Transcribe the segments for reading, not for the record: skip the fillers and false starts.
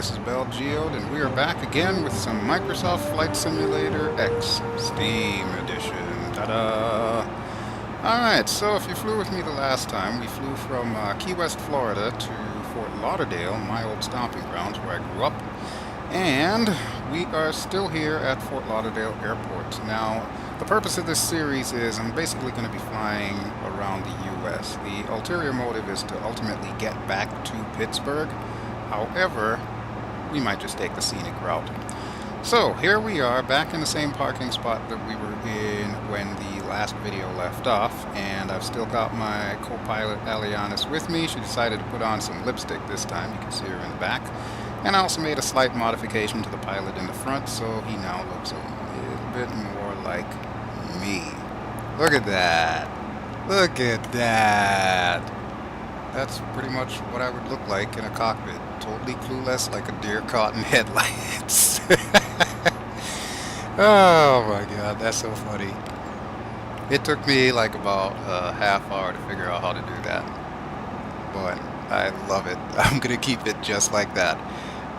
this is BelGeode, and we are back again with some Microsoft Flight Simulator X Steam Edition. Ta-da! Alright, so if you flew with me the last time, we flew from Key West, Florida to Fort Lauderdale, my old stomping grounds where I grew up. And we are still here at Fort Lauderdale Airport. Now, the purpose of this series is I'm basically going to be flying around the U.S. The ulterior motive is to ultimately get back to Pittsburgh. However, we might just take the scenic route. So, here we are back in the same parking spot that we were in when the last video left off, and I've still got my co-pilot Alianis with me. She decided to put on some lipstick this time. You can see her in the back. And I also made a slight modification to the pilot in the front, so he now looks a little bit more like me. Look at that. Look at that. That's pretty much what I would look like in a cockpit. Totally clueless, like a deer caught in headlights. Oh my god, that's so funny. It took me like about a half hour to figure out how to do that. But I love it. I'm going to keep it just like that.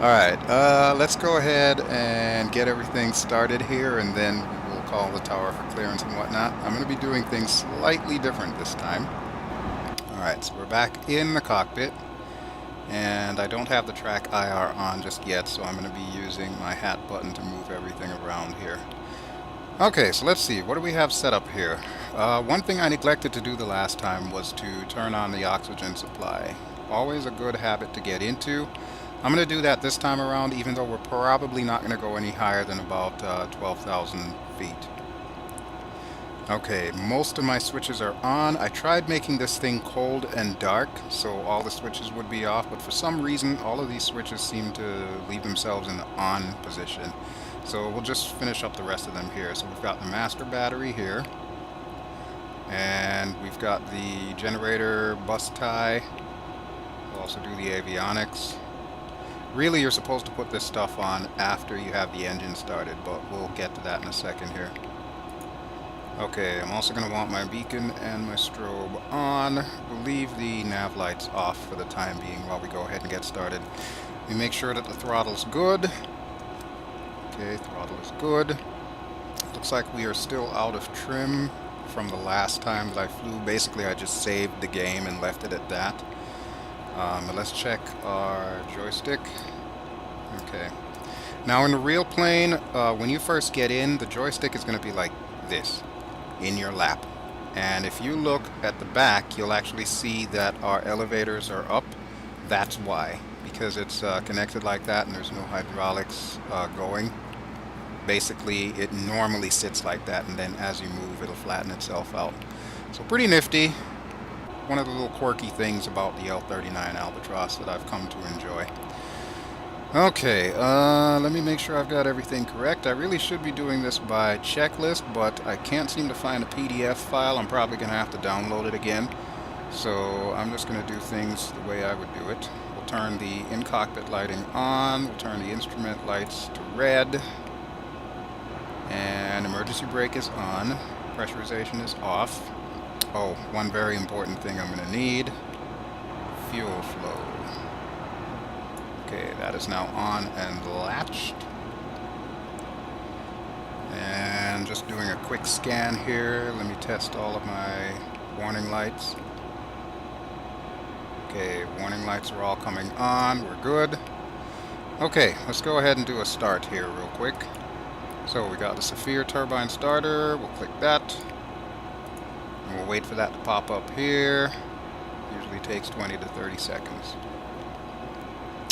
Alright, let's go ahead and get everything started here, and then we'll call the tower for clearance and whatnot. I'm going to be doing things slightly different this time. Alright, so we're back in the cockpit, and I don't have the track IR on just yet, so I'm going to be using my hat button to move everything around here. Okay, so let's see, what do we have set up here? One thing I neglected to do the last time was to turn on the oxygen supply. Always a good habit to get into. I'm going to do that this time around, even though we're probably not going to go any higher than about 12,000 feet. Okay, most of my switches are on. I tried making this thing cold and dark, so all the switches would be off, but for some reason, all of these switches seem to leave themselves in the on position. So we'll just finish up the rest of them here. So we've got the master battery here, and we've got the generator bus tie. We'll also do the avionics. Really, you're supposed to put this stuff on after you have the engine started, but we'll get to that in a second here. Okay, I'm also going to want my beacon and my strobe on. We'll leave the nav lights off for the time being while we go ahead and get started. We make sure that the throttle's good. Okay, throttle is good. Looks like we are still out of trim from the last time that I flew. Basically, I just saved the game and left it at that. Let's check our joystick. Okay. Now in the real plane, when you first get in, the joystick is going to be like this, in your lap. And if you look at the back, you'll actually see that our elevators are up. That's why. Because it's connected like that and there's no hydraulics going. Basically, it normally sits like that, and then as you move, it'll flatten itself out. So pretty nifty. One of the little quirky things about the L-39 Albatross that I've come to enjoy. Okay, let me make sure I've got everything correct. I really should be doing this by checklist, but I can't seem to find a PDF file. I'm probably going to have to download it again. So I'm just going to do things the way I would do it. We'll turn the in-cockpit lighting on. We'll turn the instrument lights to red. And emergency brake is on. Pressurization is off. Oh, one very important thing I'm going to need. Fuel flow. Okay, that is now on and latched. And just doing a quick scan here. Let me test all of my warning lights. Okay, warning lights are all coming on. We're good. Okay, let's go ahead and do a start here real quick. So we got the Saphir turbine starter. We'll click that. And we'll wait for that to pop up here. Usually takes 20 to 30 seconds.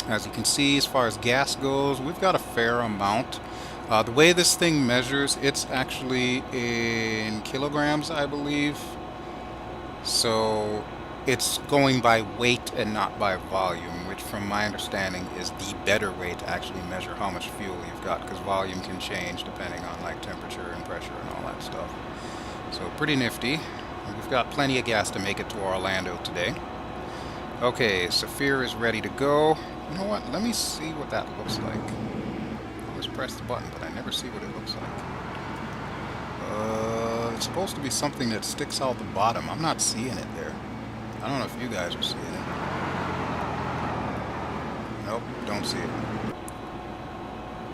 As you can see, as far as gas goes, we've got a fair amount. The way this thing measures, it's actually in kilograms, I believe. So it's going by weight and not by volume, which from my understanding is the better way to actually measure how much fuel you've got, because volume can change depending on like temperature and pressure and all that stuff. So pretty nifty. We've got plenty of gas to make it to Orlando today. Okay, Saphir is ready to go. You know what? Let me see what that looks like. I always press the button, but I never see what it looks like. It's supposed to be something that sticks out the bottom. I'm not seeing it there. I don't know if you guys are seeing it. Nope, don't see it.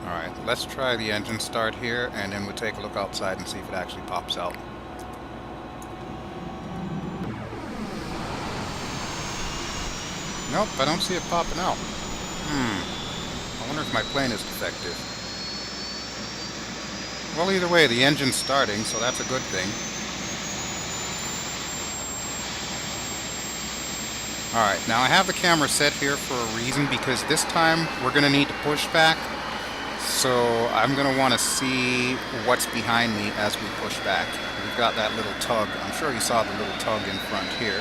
Alright, let's try the engine start here, and then we'll take a look outside and see if it actually pops out. Nope, I don't see it popping out. I wonder if my plane is defective. Well, either way, the engine's starting, so that's a good thing. Alright, now I have the camera set here for a reason, because this time we're going to need to push back. So I'm going to want to see what's behind me as we push back. We've got that little tug. I'm sure you saw the little tug in front here.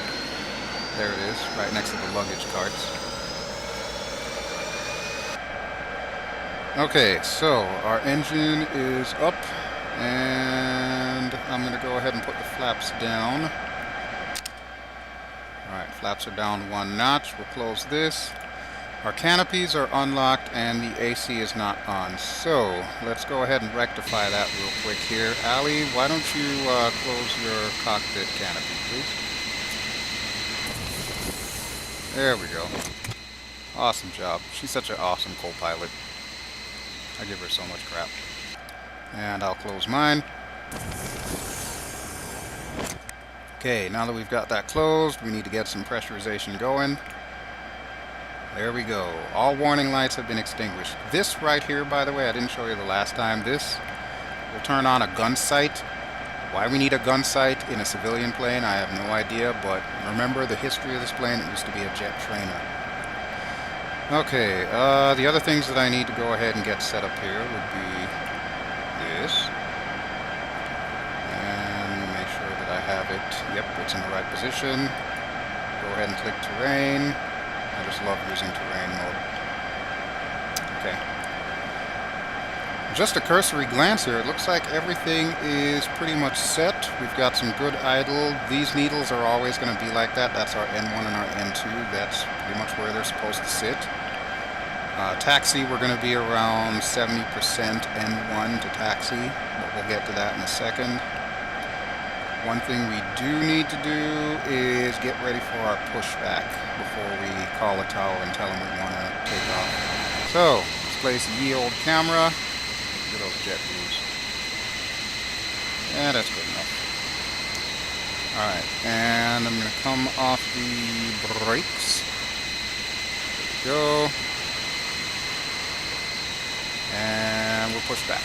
There it is, right next to the luggage carts. Okay, so our engine is up, and I'm going to go ahead and put the flaps down. Alright, flaps are down 1 notch. We'll close this. Our canopies are unlocked and the AC is not on. So, let's go ahead and rectify that real quick here. Ally, why don't you close your cockpit canopy, please? There we go. Awesome job. She's such an awesome co-pilot. I give her so much crap. And I'll close mine. Okay, now that we've got that closed, we need to get some pressurization going. There we go. All warning lights have been extinguished. This right here, by the way, I didn't show you the last time. This will turn on a gun sight. Why we need a gun sight in a civilian plane, I have no idea, but remember the history of this plane, it used to be a jet trainer. Okay, the other things that I need to go ahead and get set up here would be this. And make sure that I have it. Yep, it's in the right position. Go ahead and click terrain. I just love using terrain mode. Okay. Just a cursory glance here, it looks like everything is pretty much set. We've got some good idle. These needles are always going to be like that. That's our N1 and our N2. That's pretty much where they're supposed to sit. Taxi, we're going to be around 70% N1 to taxi, but we'll get to that in a second. One thing we do need to do is get ready for our pushback before we call a tower and tell them we want to take off. So, let's place the ye old camera. Look at those jet blues. Yeah, that's good enough. Alright, and I'm going to come off the brakes. There we go. And we'll push back.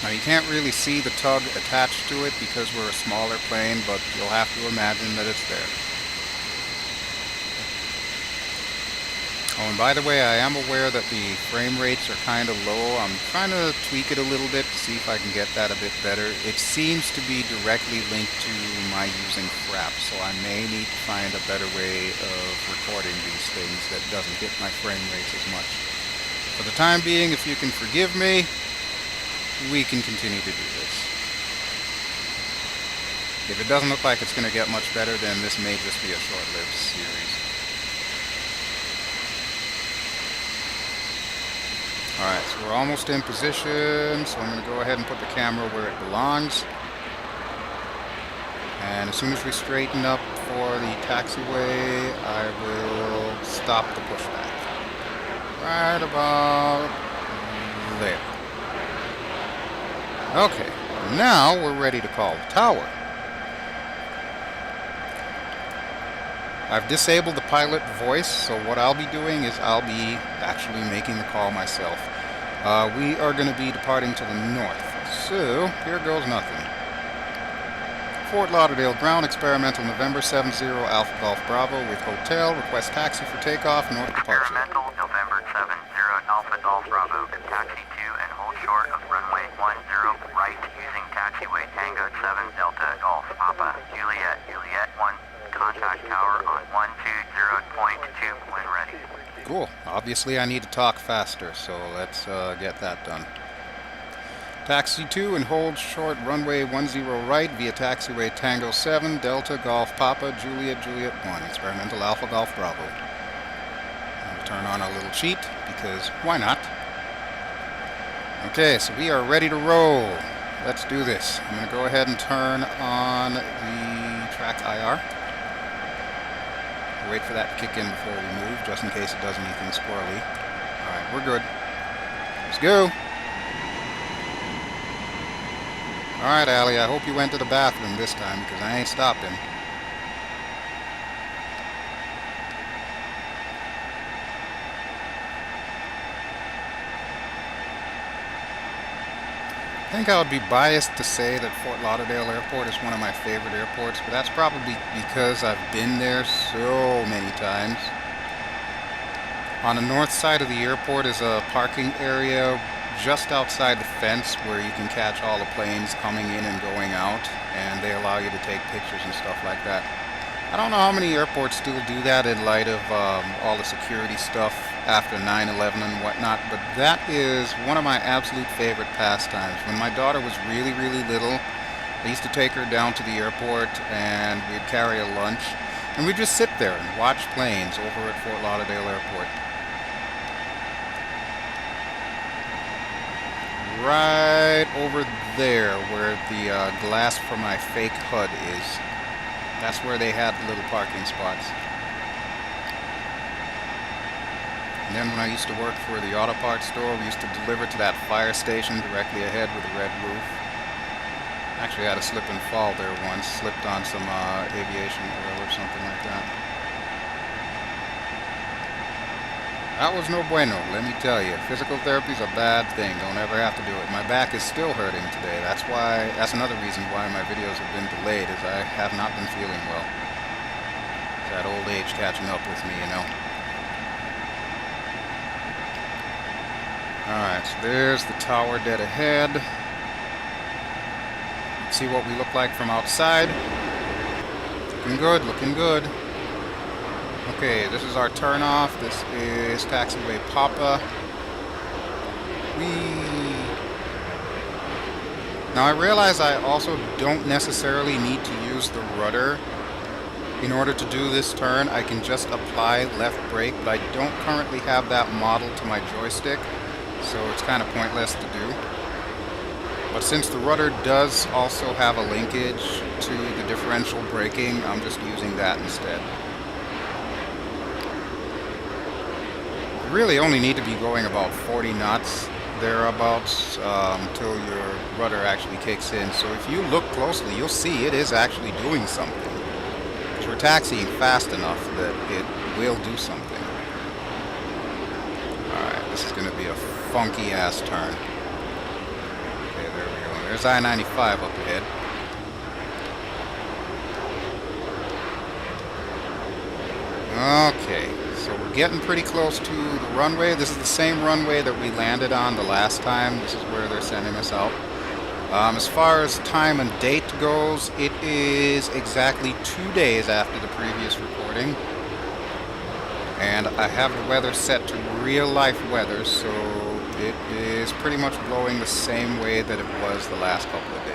Now you can't really see the tug attached to it because we're a smaller plane, but you'll have to imagine that it's there. Oh, and by the way, I am aware that the frame rates are kind of low. I'm trying to tweak it a little bit to see if I can get that a bit better. It seems to be directly linked to my using crap, so I may need to find a better way of recording these things that doesn't hit my frame rates as much. For the time being, if you can forgive me, we can continue to do this. If it doesn't look like it's going to get much better, then this may just be a short-lived series. Alright, so we're almost in position, so I'm going to go ahead and put the camera where it belongs. And as soon as we straighten up for the taxiway, I will stop the pushback. Right about there. Okay, now we're ready to call the tower. I've disabled the pilot voice, so what I'll be doing is I'll be actually making the call myself. We are going to be departing to the north, so here goes nothing. Fort Lauderdale Ground, experimental November 70 Alpha Golf Bravo with hotel, request taxi for takeoff, north departure. Experimental November 70 Alpha Golf Bravo, taxi 2 and hold short of runway 10 right using taxiway Tango 7 Delta Golf Papa Juliet 1. Contact tower on 120.2 when ready. Cool. Obviously I need to talk faster, so let's get that done. Taxi 2 and hold short runway 10 right via taxiway Tango 7 Delta Golf Papa Juliet 1. Experimental Alpha Golf Bravo. We'll turn on our little cheat because why not? Okay, so we are ready to roll. Let's do this. I'm going to go ahead and turn on the track IR. Wait for that to kick in before we move, just in case it does anything squirrely. Alright, we're good. Let's go! Alright, Ally, I hope you went to the bathroom this time, because I ain't stopping. I think I would be biased to say that Fort Lauderdale Airport is one of my favorite airports, but that's probably because I've been there so many times. On the north side of the airport is a parking area just outside the fence where you can catch all the planes coming in and going out, and they allow you to take pictures and stuff like that. I don't know how many airports still do that in light of all the security stuff after 9/11 and whatnot, but that is one of my absolute favorite pastimes. When my daughter was really, really little, I used to take her down to the airport and we'd carry a lunch, and we'd just sit there and watch planes over at Fort Lauderdale Airport. Right over there where the glass for my fake HUD is. That's where they had the little parking spots. And then when I used to work for the auto parts store, we used to deliver to that fire station directly ahead with a red roof. Actually, I had a slip and fall there once. Slipped on some aviation oil or something like that. That was no bueno, let me tell you. Physical therapy is a bad thing. Don't ever have to do it. My back is still hurting today. That's another reason why my videos have been delayed, is I have not been feeling well. It's that old age catching up with me, you know. Alright, so there's the tower dead ahead. Let's see what we look like from outside. Looking good, looking good. Okay, this is our turnoff. This is taxiway Papa. Now I realize I also don't necessarily need to use the rudder in order to do this turn. I can just apply left brake, but I don't currently have that model to my joystick, so it's kind of pointless to do. But since the rudder does also have a linkage to the differential braking, I'm just using that instead. You really only need to be going about 40 knots thereabouts until your rudder actually kicks in. So if you look closely, you'll see it is actually doing something. Because we're taxiing fast enough that it will do something. Alright, this is going to be a funky ass turn. Okay, there we go. There's I-95 up ahead. Okay. So we're getting pretty close to the runway. This is the same runway that we landed on the last time. This is where they're sending us out. As far as time and date goes, it is exactly 2 days after the previous recording. And I have the weather set to real life weather, so it is pretty much blowing the same way that it was the last couple of days.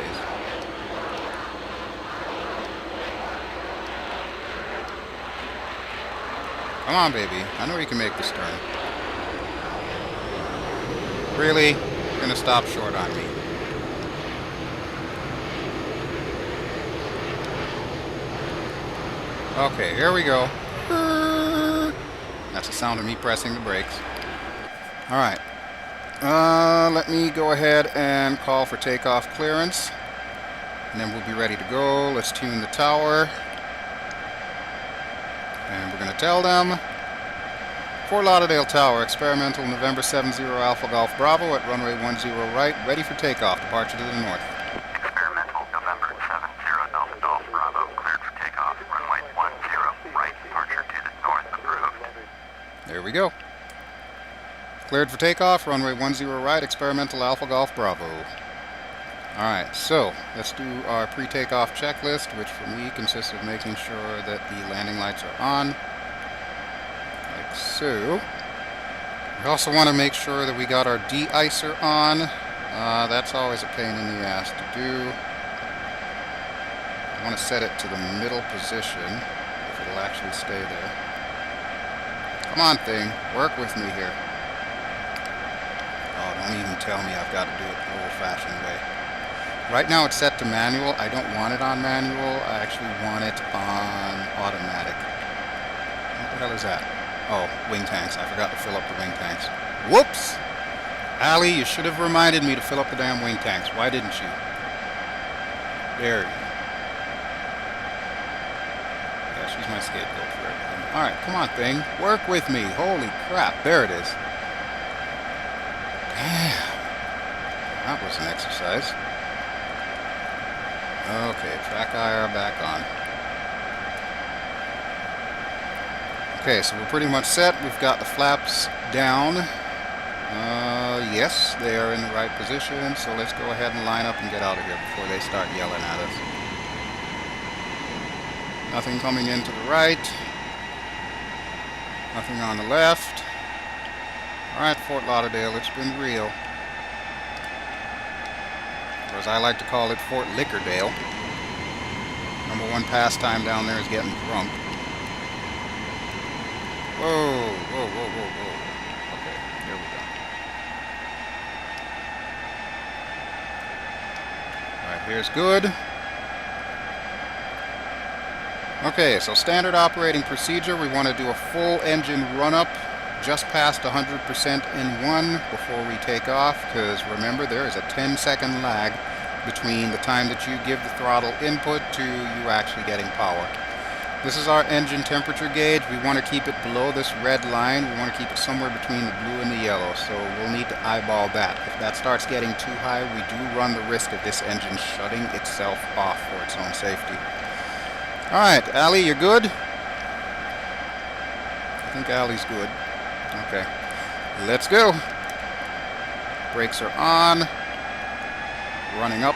Come on, baby. I know you can make this turn. Really? You're gonna stop short on me. Okay, here we go. That's the sound of me pressing the brakes. Alright. Let me go ahead and call for takeoff clearance. And then we'll be ready to go. Let's tune the tower. And we're going to tell them, Fort Lauderdale Tower, experimental November 70 Alpha Golf Bravo at runway 10 right, ready for takeoff, departure to the north. Experimental November 70 Alpha Golf Bravo, cleared for takeoff, runway 10 right, departure to the north, approved. There we go. Cleared for takeoff, runway 10 right, experimental Alpha Golf Bravo. Alright, so let's do our pre-takeoff checklist, which for me consists of making sure that the landing lights are on, like so. We also want to make sure that we got our de-icer on. That's always a pain in the ass to do. I want to set it to the middle position, if it'll actually stay there. Come on, thing, work with me here. Oh, don't even tell me I've got to do it the old-fashioned way. Right now it's set to manual. I don't want it on manual. I actually want it on automatic. the hell is that? Oh, wing tanks. I forgot to fill up the wing tanks. Whoops! Ally, you should have reminded me to fill up the damn wing tanks. Why didn't you? There you go. Yeah, she's my scapegoat for everything. Alright, come on, thing. Work with me. Holy crap. There it is. Damn. That was an exercise. Okay, track IR back on. Okay, so we're pretty much set. We've got the flaps down. Yes, they are in the right position, so let's go ahead and line up and get out of here before they start yelling at us. Nothing coming in to the right. Nothing on the left. Alright, Fort Lauderdale, it's been real. Or as I like to call it, Fort Liquordale. #1 pastime down there is getting drunk. Whoa, whoa, whoa, whoa, whoa. Okay, there we go. Alright, here's good. Okay, so standard operating procedure, we want to do a full engine run-up just past 100% in 1 before we take off, because remember, there is a 10-second lag between the time that you give the throttle input to you actually getting power. This is our engine temperature gauge. We want to keep it below this red line. We want to keep it somewhere between the blue and the yellow, so we'll need to eyeball that. If that starts getting too high, we do run the risk of this engine shutting itself off for its own safety. Alright, Ally, you're good? I think Ally's good. Okay, let's go. Brakes are on. Running up.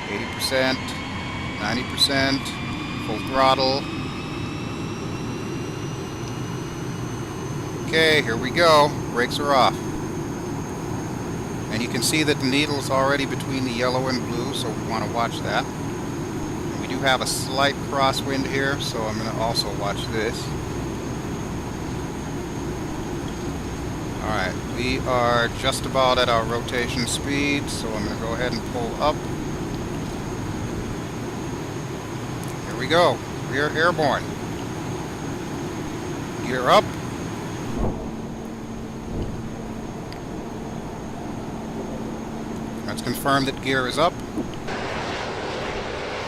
80%, 90%. Full throttle. Okay, here we go. Brakes are off. And you can see that the needle's already between the yellow and blue, so we want to watch that. And we do have a slight crosswind here, so I'm going to also watch this. Alright, we are just about at our rotation speed, so I'm going to go ahead and pull up. We go. We are airborne. Gear up. Let's confirm that gear is up.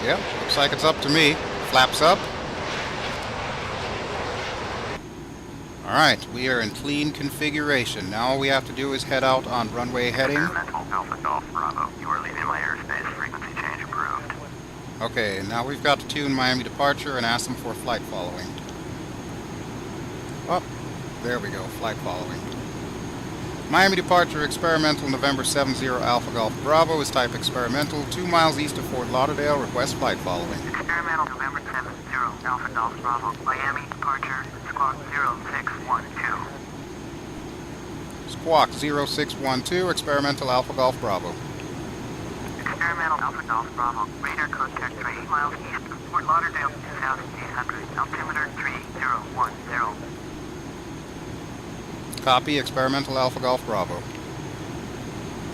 Yep, looks like it's up to me. Flaps up. Alright, we are in clean configuration. Now all we have to do is head out on runway heading. Alpha Golf Bravo. You are leaving my airspace. Frequency change approved. Okay, now we've got to tune Miami departure and ask them for flight following. Oh, there we go, flight following. Miami departure experimental November 70 Alpha Golf Bravo is type experimental, 2 miles east of Fort Lauderdale, request flight following. Experimental November 70 Alpha Golf Bravo, Miami departure, squawk 0612. Squawk 0612, experimental Alpha Golf Bravo. Experimental Alpha Golf Bravo, radar contact 3 miles east of Fort Lauderdale, 2800, altimeter 3010. Copy, experimental Alpha Golf Bravo.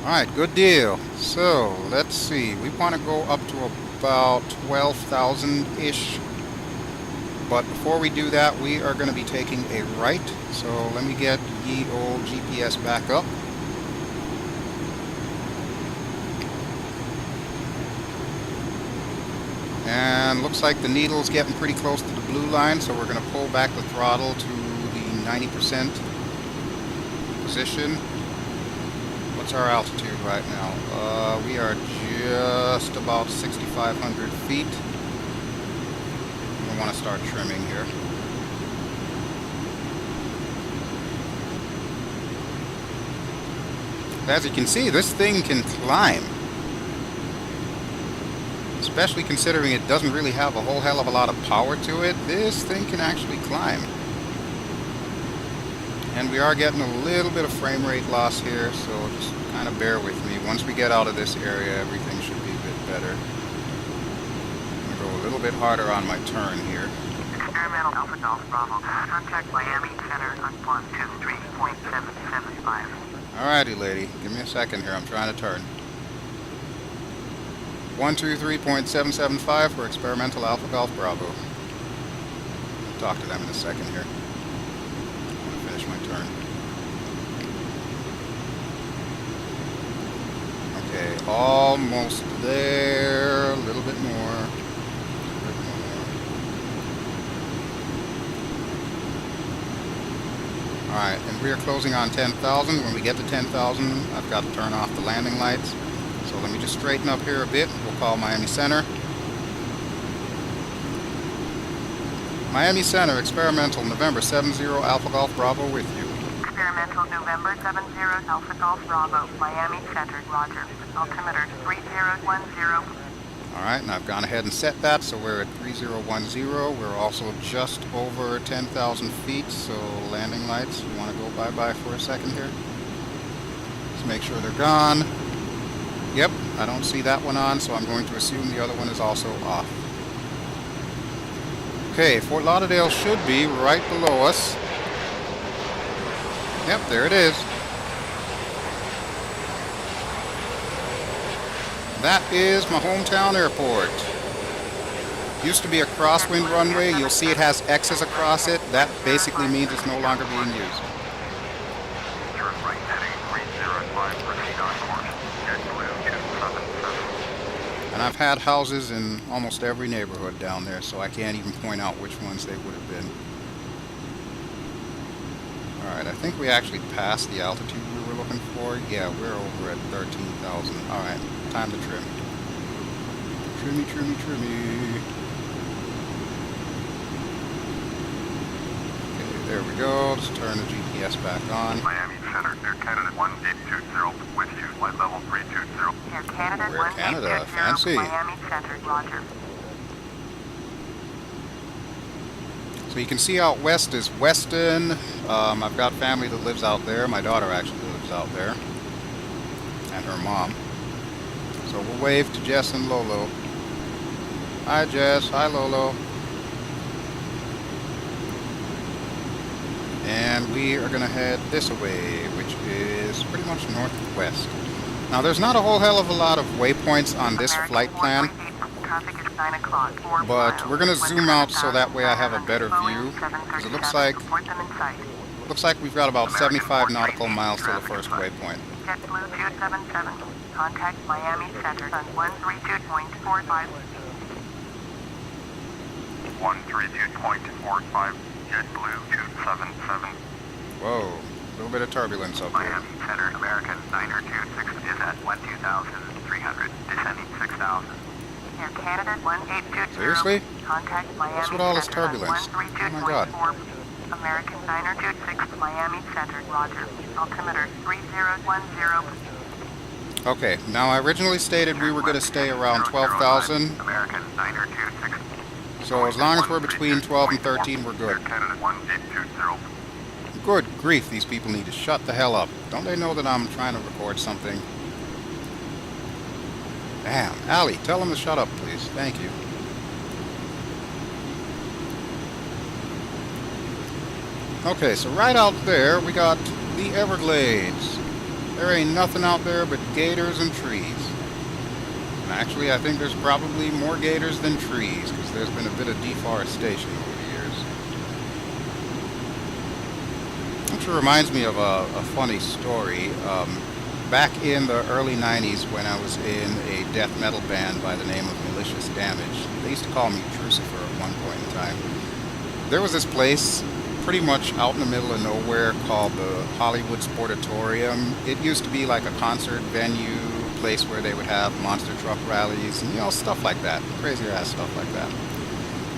Alright, good deal. So, let's see. We want to go up to about 12,000-ish. But before we do that, we are going to be taking a right. So, let me get ye old GPS back up. And looks like the needle's getting pretty close to the blue line, so we're going to pull back the throttle to the 90% position. What's our altitude right now? We are just about 6,500 feet. We want to start trimming here. As you can see, this thing can climb. Especially considering it doesn't really have a whole hell of a lot of power to it, this thing can actually climb. And we are getting a little bit of frame rate loss here, so just kind of bear with me. Once we get out of this area, everything should be a bit better. I'm going to go a little bit harder on my turn here. Experimental Alpha Golf Bravo, contact Miami Center on 123.775. Alrighty, lady. Give me a second here. I'm trying to turn. 123.775 for experimental Alpha Golf Bravo. talk to them in a second here. I'm going to finish my turn. Okay, almost there. A little bit more. Alright, and we are closing on 10,000. When we get to 10,000, I've got to turn off the landing lights. So let me just straighten up here a bit. We'll call Miami Center. Miami Center, experimental, November 70 Alpha Golf Bravo with you. Experimental November 70 Alpha Golf Bravo, Miami Center, roger. Altimeter 3010. Alright, and I've gone ahead and set that, so we're at 3010. We're also just over 10,000 feet, so landing lights, you want to go bye-bye for a second here? Let's make sure they're gone. Yep, I don't see that one on, so I'm going to assume the other one is also off. Okay, Fort Lauderdale should be right below us. Yep, there it is. That is my hometown airport. Used to be a crosswind runway. You'll see it has X's across it. That basically means it's no longer being used. Turn right heading 305, proceed on course. JetBlue 277. And I've had houses in almost every neighborhood down there, so I can't even point out which ones they would have been. Alright, I think we actually passed the altitude we were looking for. Yeah, we're over at 13,000. Alright, time to trim. Trimmy, trimmy, trimmy. Okay, there we go. Let's turn the GPS back on. Miami Center, Air Canada 1820 with you, flight level 320. Air Canada We're Canada, 1820, fancy. Miami Center, roger. So you can see out west is Weston. I've got family that lives out there. My daughter actually lives out there. And her mom. So we'll wave to Jess and Lolo. Hi Jess, hi Lolo. And we are going to head this way, which is pretty much northwest. Now there's not a whole hell of a lot of waypoints on this flight plan. But we're going to zoom out so that way I have a better view. Because it looks like we've got about 75 nautical miles to the first waypoint. JetBlue 277. Contact Miami Center on 132.45. 132.45. JetBlue 277. Whoa, a little bit of turbulence up here. Miami Center, American 926 is at 12,300, descending 6,000. Air Canada 1820. Seriously? Contact Miami What's with all this Center turbulence? on Oh my god. 132.4. American 926, Miami Center, roger. Altimeter 3010. Okay, now I originally stated we were going to stay around 12,000. American 926. So as long as we're between 12 and 13, we're good. Air Canada 1820. Good grief, these people need to shut the hell up. Don't they know that I'm trying to record something? Damn. Allie, tell them to shut up, please. Thank you. Okay, so right out there, we got the Everglades. There ain't nothing out there but gators and trees. And actually, I think there's probably more gators than trees, because there's been a bit of deforestation over the years. Which reminds me of a funny story. Back in the early 90s when I was in a death metal band by the name of Malicious Damage, they used to call me Trucifer at one point in time. There was this place pretty much out in the middle of nowhere called the Hollywood Sportatorium. It used to be like a concert venue, place where they would have monster truck rallies and, you know, stuff like that. Crazy ass stuff like that.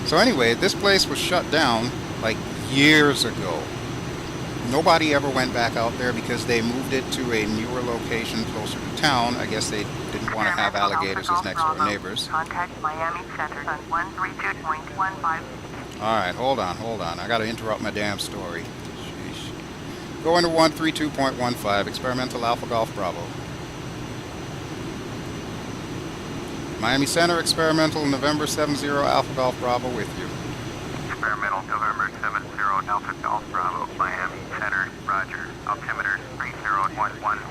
So anyway, this place was shut down like years ago. Nobody ever went back out there because they moved it to a newer location closer to town. I guess they didn't want to have alligators as next door neighbors. Contact Miami Center on 132.15. Alright, hold on. I gotta interrupt my damn story. Sheesh. Go into 132.15, experimental Alpha Golf Bravo. Miami Center, experimental November 70 Alpha Golf Bravo with you. Experimental November 70 Alpha Golf Bravo, Miami Center, roger. Altimeter 3011.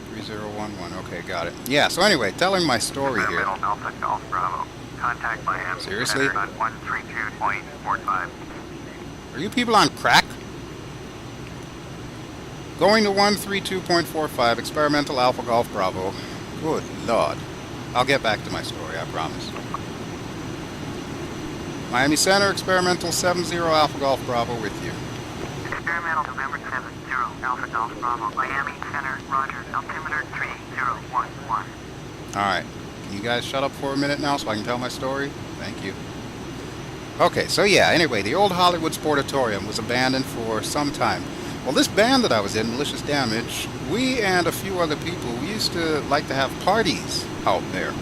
3011, okay, got it. Yeah, so anyway, telling my story here. Experimental Alpha Golf Bravo. Contact Miami Seriously? Center on 132.45. Are you people on crack? Going to 132.45, experimental Alpha Golf Bravo. Good Lord. I'll get back to my story, I promise. Miami Center, experimental 70 Alpha Golf Bravo with you. Experimental November 70 Alpha Golf Bravo, Miami Center, Roger, altimeter 3011. Alright, can you guys shut up for a minute now so I can tell my story? Thank you. Okay, so yeah, anyway, the old Hollywood Sportatorium was abandoned for some time. Well, this band that I was in, Malicious Damage, we and a few other people, we used to like to have parties out there.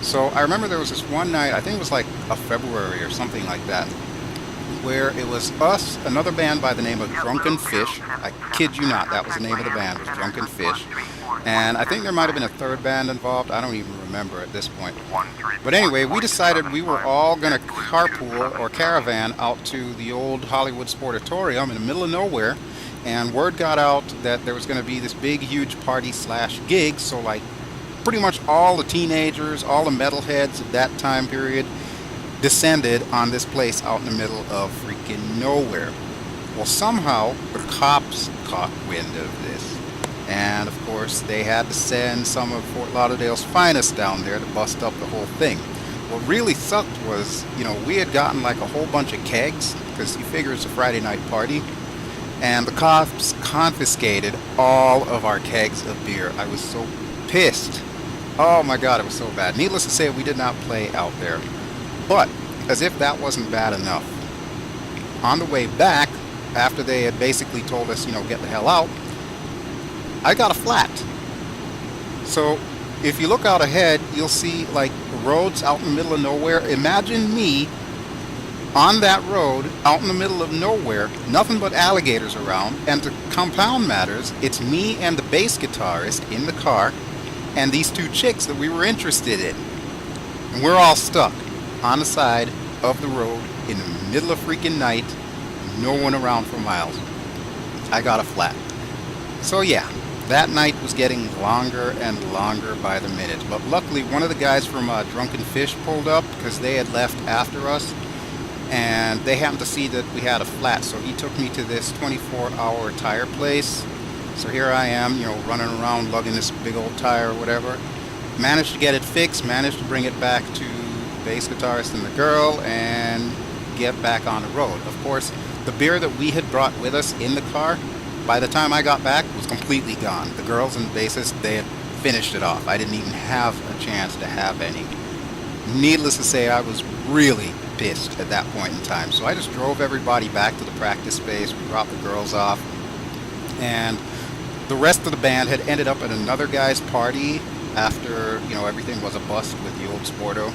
So I remember there was this one night, I think it was like a February or something like that, where it was us, another band by the name of Drunken Fish. I kid you not, that was the name of the band, was Drunken Fish. And I think there might have been a third band involved, I don't even remember at this point. But anyway, we decided we were all going to carpool or caravan out to the old Hollywood Sportatorium in the middle of nowhere. And word got out that there was going to be this big, huge party slash gig, so like pretty much all the teenagers, all the metalheads of that time period descended on this place out in the middle of freaking nowhere. Well, somehow the cops caught wind of this, and of course they had to send some of Fort Lauderdale's finest down there to bust up the whole thing. What really sucked was, you know, we had gotten like a whole bunch of kegs, because you figure it's a Friday night party, and the cops confiscated all of our kegs of beer. I was so pissed. Oh my god, it was so bad. Needless to say, we did not play out there. But, as if that wasn't bad enough, on the way back, after they had basically told us, you know, get the hell out, I got a flat. So, if you look out ahead, you'll see, like, roads out in the middle of nowhere. Imagine me on that road, out in the middle of nowhere, nothing but alligators around, and to compound matters, it's me and the bass guitarist in the car, and these two chicks that we were interested in. And we're all stuck on the side of the road in the middle of freaking night, no one around for miles. I got a flat. So yeah, that night was getting longer and longer by the minute, but luckily one of the guys from Drunken Fish pulled up because they had left after us, and they happened to see that we had a flat, so he took me to this 24-hour tire place. So here I am, you know, running around lugging this big old tire or whatever. Managed to get it fixed, managed to bring it back to the bass guitarist and the girl, and get back on the road. Of course, the beer that we had brought with us in the car, by the time I got back, was completely gone. The girls and the bassist, they had finished it off. I didn't even have a chance to have any. Needless to say, I was really pissed at that point in time. So I just drove everybody back to the practice space. We dropped the girls off, and the rest of the band had ended up at another guy's party after, you know, everything was a bust with the old Sporto.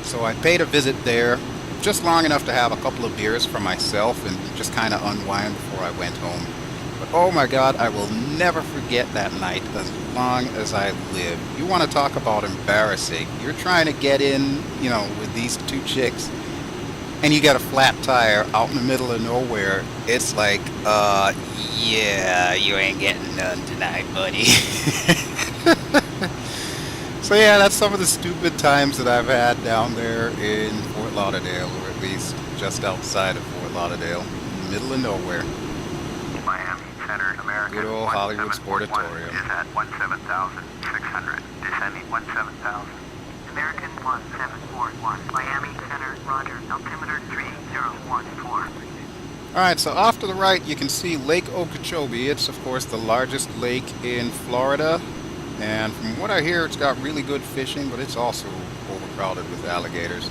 So I paid a visit there, just long enough to have a couple of beers for myself and just kind of unwind before I went home. But oh my god, I will never forget that night as long as I live. You want to talk about embarrassing. You're trying to get in, you know, with these two chicks, and you got a flat tire out in the middle of nowhere. It's like, yeah, you ain't getting none tonight, buddy. So yeah, that's some of the stupid times that I've had down there in Fort Lauderdale, or at least just outside of Fort Lauderdale, in the middle of nowhere. Miami Center, American. Good old Hollywood Sportatorium. Is at 17,600. Descending 17,000. American 1741. Miami Center, Roger. Altimeter 3014. Alright, so off to the right you can see Lake Okeechobee. It's of course the largest lake in Florida, and from what I hear it's got really good fishing, but it's also overcrowded with alligators.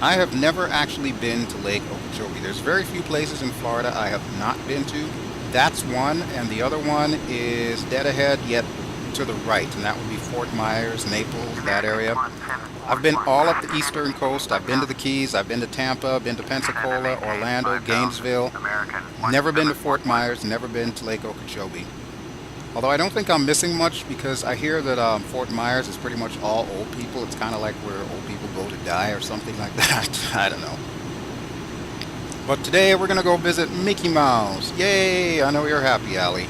I have never actually been to Lake Okeechobee. There's very few places in Florida I have not been to. That's one, and the other one is dead ahead yet to the right, and that would be Fort Myers, Naples, that area. I've been all up the eastern coast. I've been to the Keys, I've been to Tampa, been to Pensacola, Orlando, Gainesville. Never been to Fort Myers, never been to Lake Okeechobee. Although I don't think I'm missing much, because I hear that Fort Myers is pretty much all old people. It's kind of like where old people go to die or something like that. I don't know. But today we're going to go visit Mickey Mouse. Yay! I know you're happy, Allie.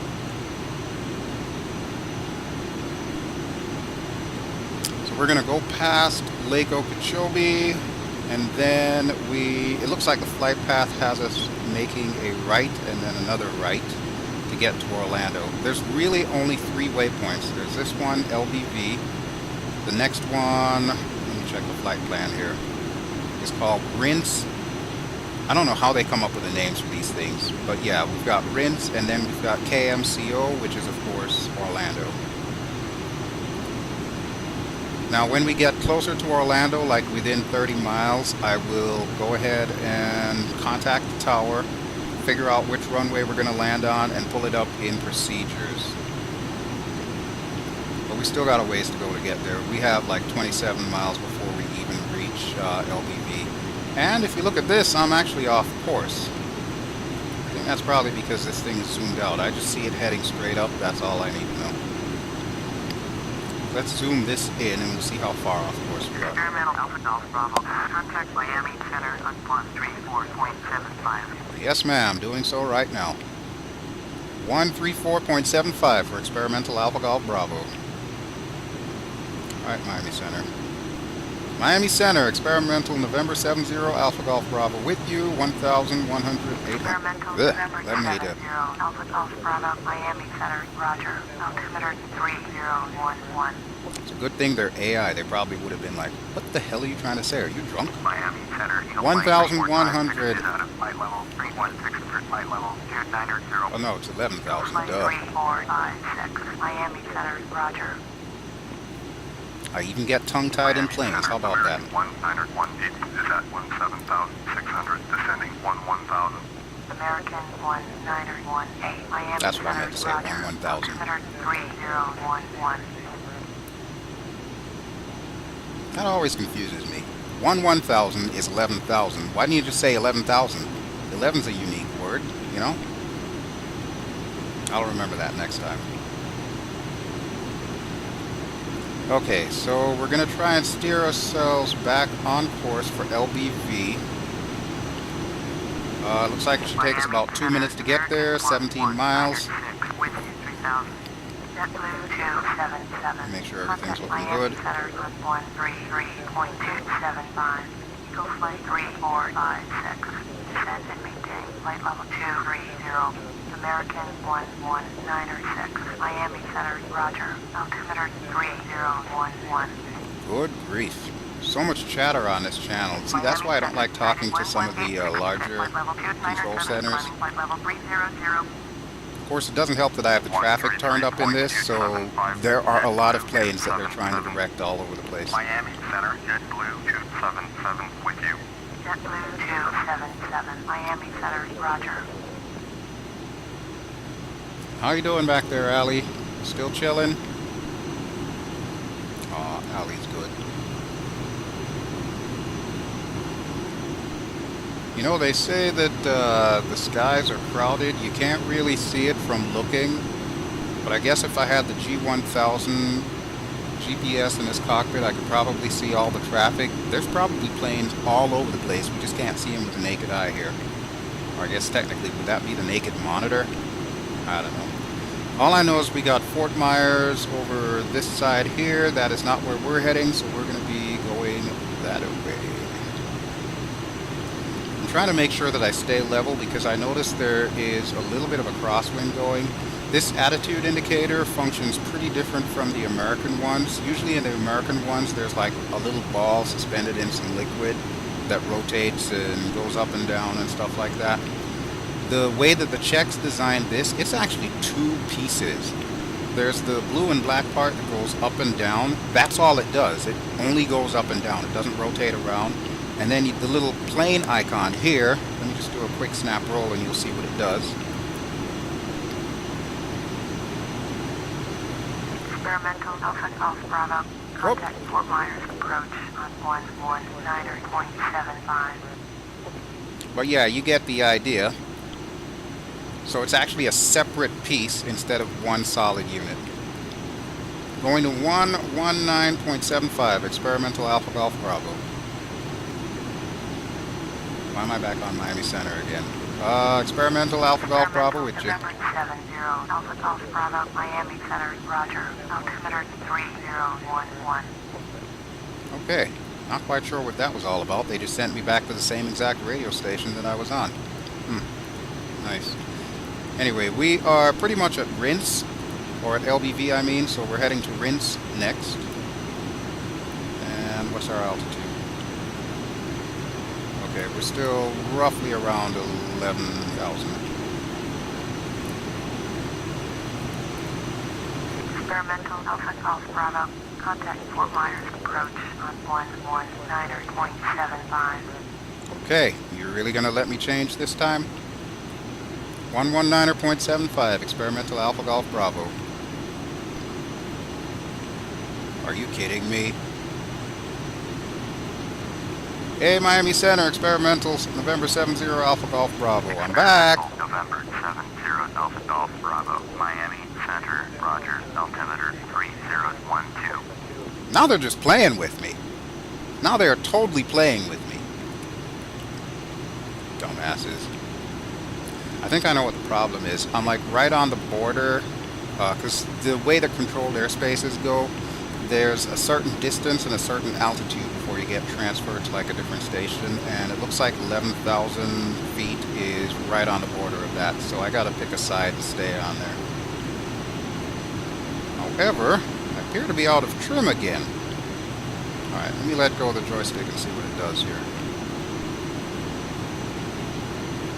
So we're going to go past Lake Okeechobee, and then it looks like the flight path has us making a right and then another right to get to Orlando. There's really only 3 waypoints. There's this one, LBV. The next one, let me check the flight plan here, is called Rinse. I don't know how they come up with the names for these things, but yeah, we've got Rinse, and then we've got KMCO, which is, of course, Orlando. Now, when we get closer to Orlando, like within 30 miles, I will go ahead and contact the tower, figure out which runway we're going to land on, and pull it up in procedures. But we still got a ways to go to get there. We have like 27 miles before we even reach LBV. And if you look at this, I'm actually off course. I think that's probably because this thing is zoomed out. I just see it heading straight up. That's all I need to know. Let's zoom this in and we'll see how far off course we are. Experimental Alpha Golf Bravo. Contact Miami Center on 134.75. Yes, ma'am. Doing so right now. 134.75 for Experimental Alpha Golf Bravo. Alright, Miami Center. Miami Center, Experimental November 70 Alpha Golf Bravo with you, 1,108. Experimental Ugh, November let me 70 Alpha Golf Bravo, Miami Center, Roger. Altimeter 3011. It's a good thing they're AI. They probably would have been like, what the hell are you trying to say? Are you drunk? Miami Center, 1,100. out of flight level 316 for flight level 2990. Oh no, it's 11,000, Flight duh. 3456, Miami Center, Roger. I even get tongue-tied in planes. How about that? 190 is at 17,600, descending 11,000. American 1918, Miami That's what I meant to say, Roger. 11,000. 3011. That always confuses me. 1,000 is 11,000. Why didn't you just say 11,000? 11's a unique word, you know? I'll remember that next time. Okay, so we're going to try and steer ourselves back on course for LBV. Looks like it should take us about 2 minutes to get there, 17 miles. Make sure everything's looking good. Eagle Flight 3456, descend and maintain flight level 230. American 11906, Miami Center, Roger. Altimeter 3011. Good grief. So much chatter on this channel. See, that's why I don't like talking to some of the larger control centers. Of course, it doesn't help that I have the traffic turned up in this, so there are a lot of planes that they're trying to direct all over the place. Miami Center, JetBlue 277 with you. JetBlue 277, Miami Center, Roger. How you doing back there, Ally? Still chilling? Aw, Ally's good. You know, they say that the skies are crowded. You can't really see it from looking. But I guess if I had the G1000 GPS in this cockpit, I could probably see all the traffic. There's probably planes all over the place. We just can't see them with the naked eye here. Or I guess technically, would that be the naked monitor? I don't know. All I know is we got Fort Myers over this side here. That is not where we're heading, so we're going to be going that way. I'm trying to make sure that I stay level because I noticed there is a little bit of a crosswind going. This attitude indicator functions pretty different from the American ones. Usually in the American ones, there's like a little ball suspended in some liquid that rotates and goes up and down and stuff like that. The way that the Czechs designed this, it's actually 2 pieces. There's the blue and black part that goes up and down. That's all it does. It only goes up and down. It doesn't rotate around. And then the little plane icon here, let me just do a quick snap roll and you'll see what it does. Experimental Alpha Golf Bravo. Contact Fort Myers approach on 119.75. But yeah, you get the idea. So it's actually a separate piece instead of one solid unit. Going to 119.75, Experimental Alpha Golf Bravo. Why am I back on Miami Center again? Experimental Alpha Golf Bravo with you. November 70 Alpha Golf Bravo, Miami Center, Roger. Altimeter 3011. Okay, not quite sure what that was all about. They just sent me back to the same exact radio station that I was on. Nice. Anyway, we are pretty much at Rinse, or at LBV I mean, so we're heading to Rinse next. And what's our altitude? Okay, we're still roughly around 11,000. Experimental Alpha Golf Bravo. Contact Fort Myers approach on 119.75. Okay, you're really gonna let me change this time? 119.75, Experimental Alpha Golf Bravo. Are you kidding me? Hey, Miami Center, Experimental November 70 Alpha Golf Bravo. I'm back. November 70 Alpha Golf Bravo. Miami Center, Roger, altimeter 3012. Now they're just playing with me. Now they are totally playing with me. Dumbasses. I think I know what the problem is. I'm like right on the border, because the way the controlled airspaces go, there's a certain distance and a certain altitude before you get transferred to like a different station, and it looks like 11,000 feet is right on the border of that, so I gotta pick a side to stay on there. However, I appear to be out of trim again. Alright, let me let go of the joystick and see what it does here.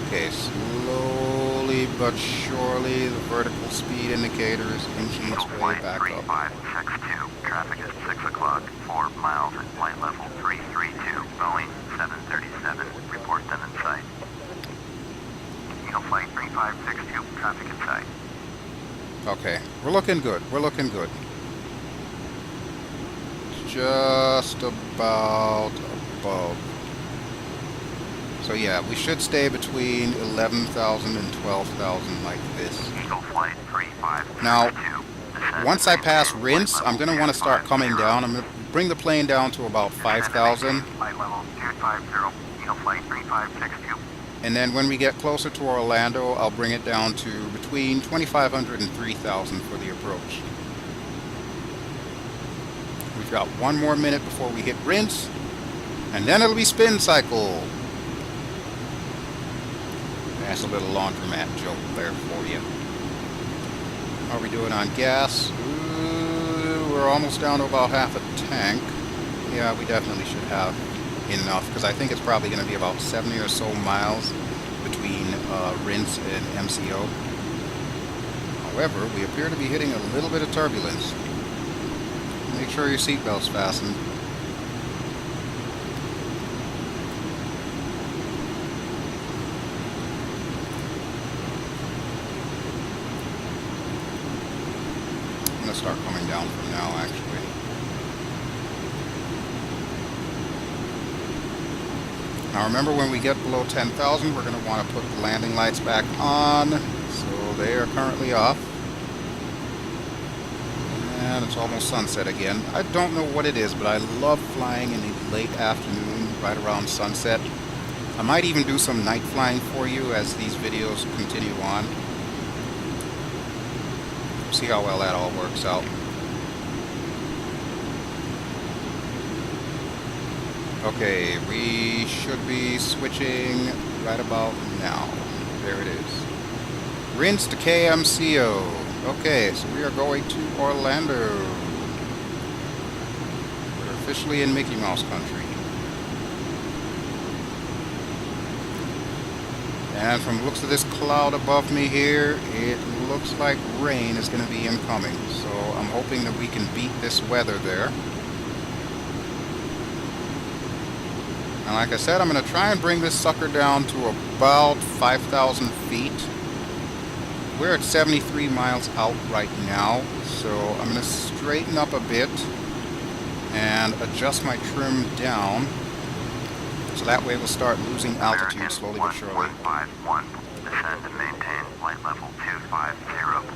Okay, slowly but surely the vertical speed indicator is inching its way back up. 3562. Traffic is 6 o'clock, 4 miles at flight level 332. Boeing 737. Report them in sight. Eagle Flight 3562. Traffic in sight. Okay, we're looking good. We're looking good. It's just about above. So yeah, we should stay between 11,000 and 12,000 like this. Eagle Flight 3562. Now, once I pass Rinse, I'm going to want to start coming down. I'm going to bring the plane down to about 5,000. Flight level 250. Eagle Flight 3562. And then when we get closer to Orlando, I'll bring it down to between 2,500 and 3,000 for the approach. We've got one more minute before we hit Rinse, and then it'll be spin cycle. That's a little laundromat joke there for you. How are we doing on gas? We're almost down to about half a tank. Yeah, we definitely should have enough, because I think it's probably going to be about 70 or so miles between Rinse and MCO. However, we appear to be hitting a little bit of turbulence. Make sure your seatbelt's fastened. I'm going to start coming down from now, actually. Now remember, when we get below 10,000, we're going to want to put the landing lights back on. So they are currently off. And it's almost sunset again. I don't know what it is, but I love flying in the late afternoon, right around sunset. I might even do some night flying for you as these videos continue on. See how well that all works out. Okay, we should be switching right about now. There it is. Rinse to KMCO. Okay, so we are going to Orlando. We're officially in Mickey Mouse country. And from the looks of this cloud above me here, it looks like rain is going to be incoming. So I'm hoping that we can beat this weather there. And like I said, I'm going to try and bring this sucker down to about 5,000 feet. We're at 73 miles out right now, so I'm going to straighten up a bit and adjust my trim down, so that way we'll start losing altitude slowly but surely. 1151. Descend and maintain flight level 250.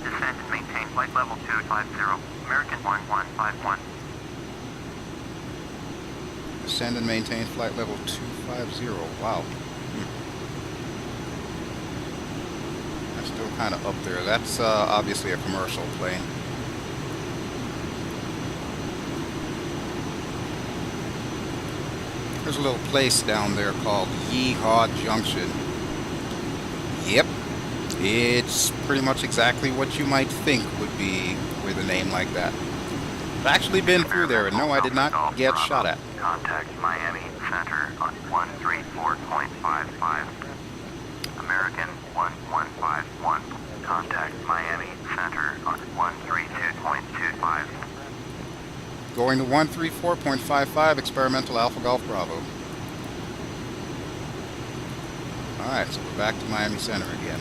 Descend and maintain flight level 250. American 1151. Descend and maintain flight level 250. Wow. That's still kind of up there. That's obviously a commercial plane. There's a little place down there called Yeehaw Junction. Yep, it's pretty much exactly what you might think would be with a name like that. I've actually been through there, and no, I did not get shot at. Contact Miami Center on 134.55. American 1151. Contact Miami Center on 132.25. Going to 134.55, Experimental Alpha Golf Bravo. Alright, so we're back to Miami Center again.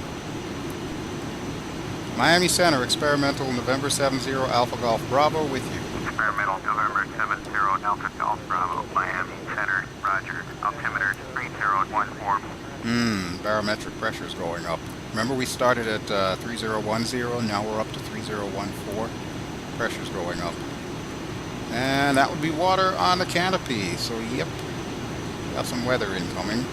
Miami Center, Experimental November 70 Alpha Golf Bravo with you. Experimental November 70 Alpha Golf Bravo, Miami Center, Roger. Altimeter 3014. Barometric pressure's going up. Remember we started at 3010, now we're up to 3014. Pressure's going up. And that would be water on the canopy, so yep. Got some weather incoming. I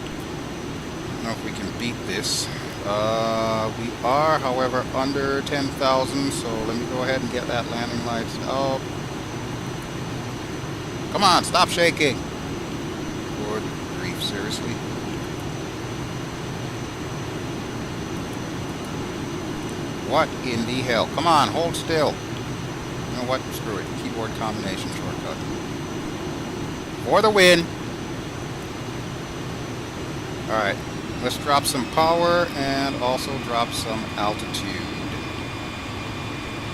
don't know if we can beat this. We are, however, under 10,000, so let me go ahead and get that landing lights up. Come on, stop shaking. Good grief, seriously. What in the hell? Come on, hold still. You know what? Screw it. Keyboard combination shortcut. For the win. Alright. Let's drop some power and also drop some altitude.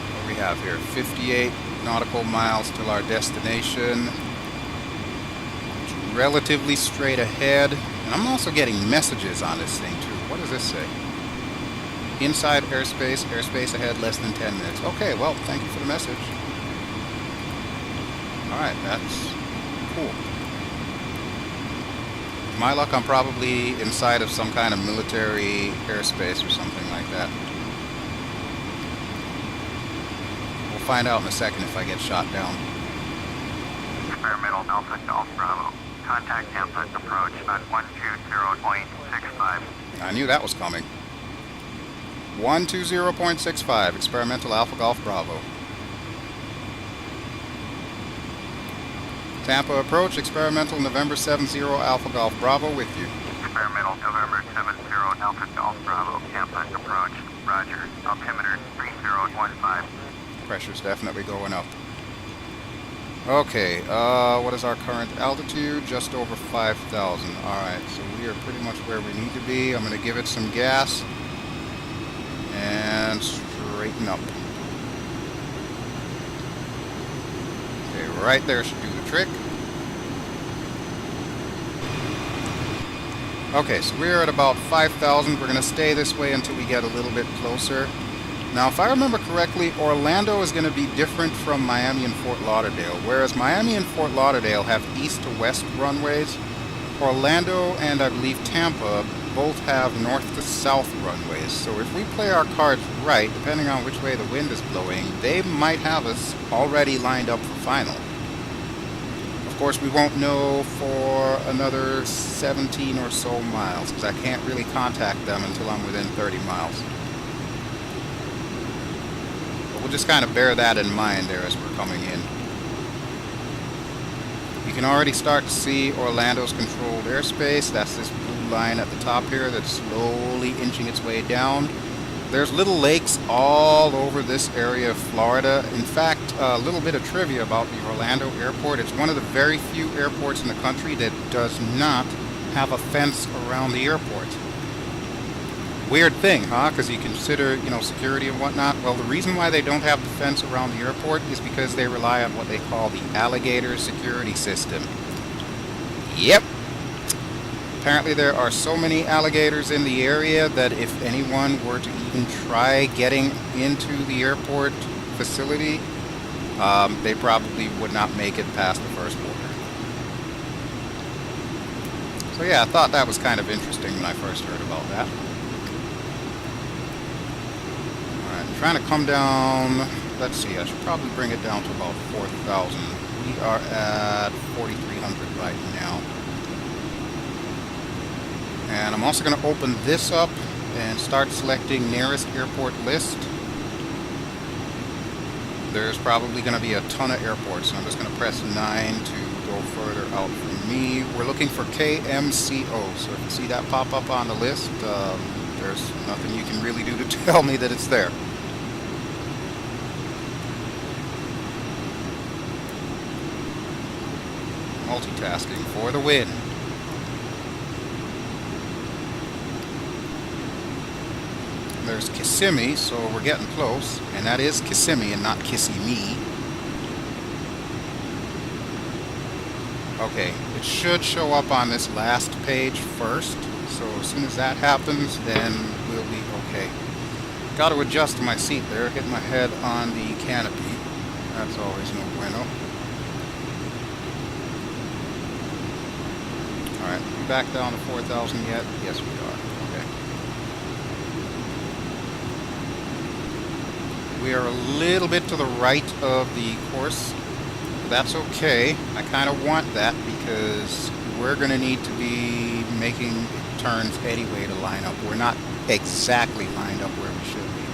What do we have here? 58 nautical miles till our destination. It's relatively straight ahead. And I'm also getting messages on this thing too. What does this say? Inside airspace, airspace ahead less than 10 minutes. Okay, well, thank you for the message. Alright, that's cool. My luck, I'm probably inside of some kind of military airspace or something like that. We'll find out in a second if I get shot down. Experimental Alpha Golf Bravo. Contact Tampa approach on 120.65. I knew that was coming. 120.65, Experimental Alpha Golf Bravo. Tampa approach, Experimental November 70 Alpha Golf Bravo with you. Experimental November 70 Alpha Golf Bravo, Tampa approach, Roger. Altimeter 3015. Pressure's definitely going up. Okay, what is our current altitude? Just over 5,000. Alright, so we are pretty much where we need to be. I'm going to give it some gas and straighten up. Okay, right there should do the trick. Okay, so we're at about 5,000. We're going to stay this way until we get a little bit closer. Now, if I remember correctly, Orlando is going to be different from Miami and Fort Lauderdale. Whereas Miami and Fort Lauderdale have east to west runways, Orlando and I believe Tampa both have north to south runways. So if we play our cards right, depending on which way the wind is blowing, they might have us already lined up for final. Of course, we won't know for another 17 or so miles, because I can't really contact them until I'm within 30 miles. But we'll just kind of bear that in mind there as we're coming in. You can already start to see Orlando's controlled airspace. That's this blue line at the top here that's slowly inching its way down. There's little lakes all over this area of Florida. In fact, a little bit of trivia about the Orlando airport. It's one of the very few airports in the country that does not have a fence around the airport. Weird thing, huh? Because you consider, security and whatnot. Well, the reason why they don't have the fence around the airport is because they rely on what they call the alligator security system. Yep. Apparently there are so many alligators in the area that if anyone were to even try getting into the airport facility, they probably would not make it past the first border. So yeah, I thought that was kind of interesting when I first heard about that. Alright, I'm trying to come down, let's see, I should probably bring it down to about 4,000. We are at 4,300 right now. And I'm also going to open this up and start selecting nearest airport list. There's probably going to be a ton of airports, so I'm just going to press 9 to go further out from me. We're looking for KMCO. So if you see that pop up on the list, there's nothing you can really do to tell me that it's there. Multitasking for the win. There's Kissimmee, so we're getting close. And that is Kissimmee and not Kissy Me. Okay, it should show up on this last page first. So as soon as that happens, then we'll be okay. Got to adjust my seat there, hit my head on the canopy. That's always no bueno. Alright, we back down to 4,000 yet? Yes, we are. Okay. We are a little bit to the right of the course. That's okay. I kind of want that because we're going to need to be making turns anyway to line up. We're not exactly lined up where we should be.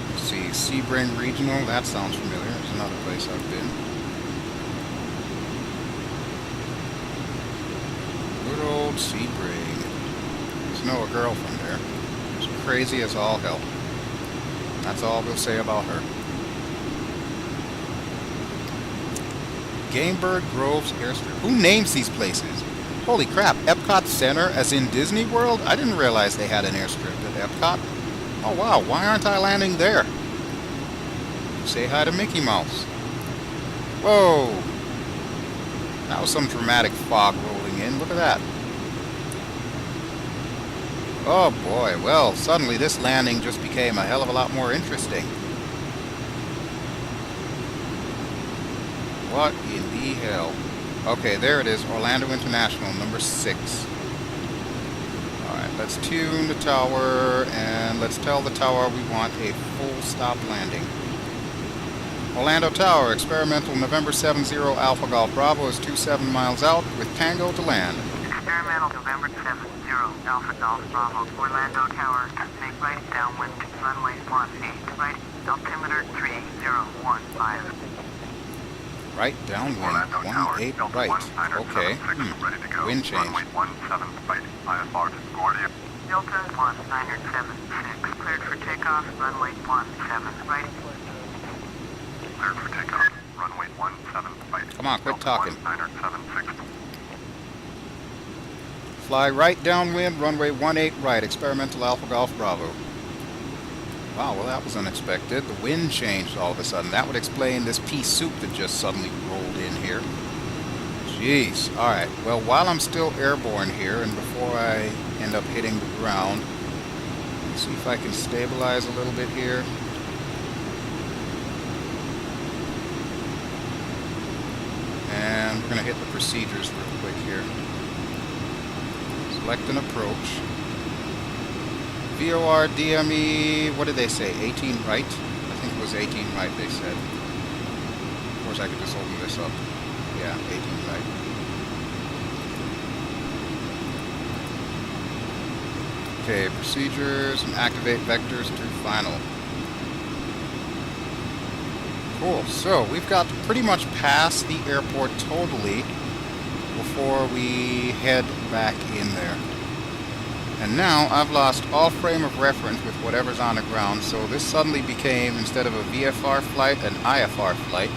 Let's see, Sebring Regional. That sounds familiar. There's another place I've been. Good old Sebring. There's no a girl from there. She's crazy as all hell. That's all we'll say about her. Gamebird Groves Airstrip. Who names these places? Holy crap, Epcot Center, as in Disney World? I didn't realize they had an airstrip at Epcot. Oh wow, why aren't I landing there? Say hi to Mickey Mouse. Whoa! That was some dramatic fog rolling in. Look at that. Oh boy, well, suddenly this landing just became a hell of a lot more interesting. What in the hell? Okay, there it is, Orlando International, number 6. Alright, let's tune the tower, and let's tell the tower we want a full stop landing. Orlando Tower, experimental November 70 Alpha Golf Bravo is 27 miles out with Tango to land. Experimental November 70 Alpha Golf Bravo, Orlando Tower, make right downwind, runway 18, right, altimeter 3015. Right, downwind, 18 right. Okay, wind change. Delta 1976, cleared for takeoff, runway 17 right. Cleared for takeoff, runway 17 right. Come on, quit talking. Fly right downwind, runway 18 right, experimental Alpha Golf Bravo. Wow, well that was unexpected. The wind changed all of a sudden. That would explain this pea soup that just suddenly rolled in here. Jeez. Alright, well while I'm still airborne here and before I end up hitting the ground, let's see if I can stabilize a little bit here. And we're going to hit the procedures real quick here. Select an approach. VOR, DME, what did they say? 18 right? I think it was 18 right they said. Of course I could just open this up. Yeah, 18 right. Okay, procedures and activate vectors through final. Cool, so we've got to pretty much pass the airport totally before we head back in there. And now I've lost all frame of reference with whatever's on the ground, so this suddenly became, instead of a VFR flight, an IFR flight,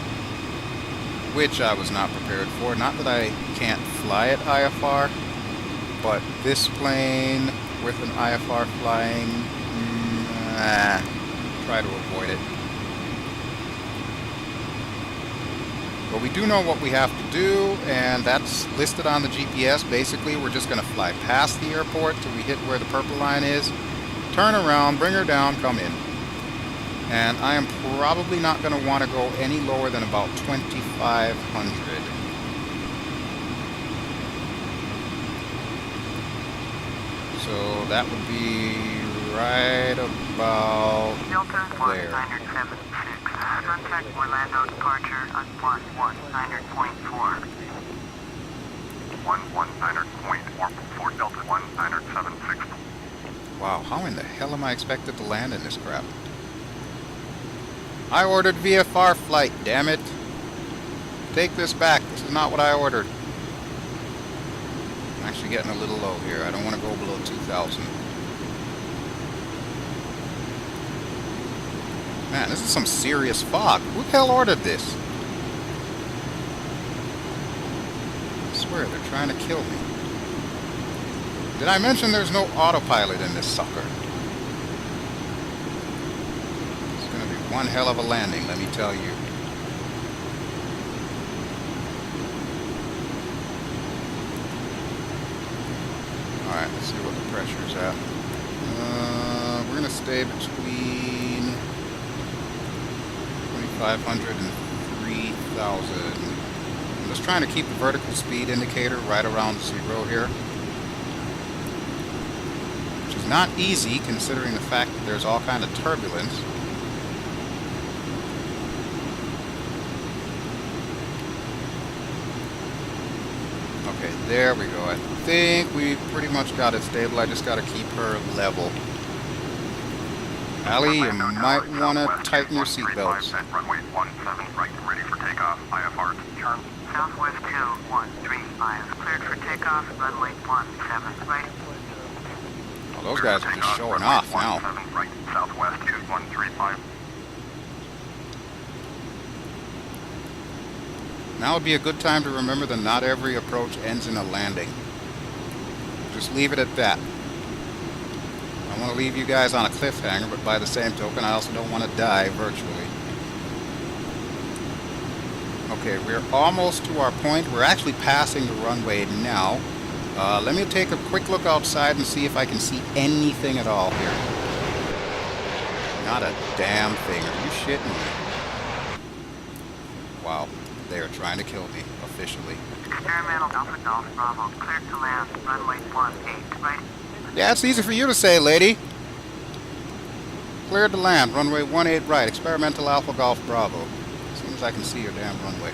which I was not prepared for. Not that I can't fly at IFR, but this plane with an IFR flying, try to avoid it. But we do know what we have to do, and that's listed on the GPS. Basically, we're just going to fly past the airport till we hit where the purple line is, turn around, bring her down, come in. And I am probably not going to want to go any lower than about 2,500. So that would be right about there. Contact Orlando departure on 119.4. 119.4 Delta 1976. Wow, how in the hell am I expected to land in this crap? I ordered VFR flight, damn it. Take this back. This is not what I ordered. I'm actually getting a little low here. I don't want to go below 2,000. Man, this is some serious fog. Who the hell ordered this? I swear, they're trying to kill me. Did I mention there's no autopilot in this sucker? It's going to be one hell of a landing, let me tell you. Alright, let's see what the pressure's at. We're going to stay between 2,500 and 3,000. I'm just trying to keep the vertical speed indicator right around 0 here. Which is not easy considering the fact that there's all kind of turbulence. Okay, there we go. I think we pretty much got it stable. I just got to keep her level. Ally, you might want to tighten your seatbelts. Runway 17 right, ready for takeoff. IFR. Turn. Southwest 2135, cleared for takeoff. Runway 17 right. Well, those guys are just showing off now. 17 right, Southwest 2135. Now would be a good time to remember that not every approach ends in a landing. Just leave it at that. I want to leave you guys on a cliffhanger, but by the same token, I also don't want to die virtually. Okay, we're almost to our point. We're actually passing the runway now. Let me take a quick look outside and see if I can see anything at all here. Not a damn thing. Are you shitting me? Wow. They are trying to kill me, officially. Experimental Alpha Golf Bravo, cleared to land, runway 18 right. Yeah, it's easy for you to say, lady. Cleared to land, runway 18 right, experimental Alpha Golf Bravo. As soon as I can see your damn runway.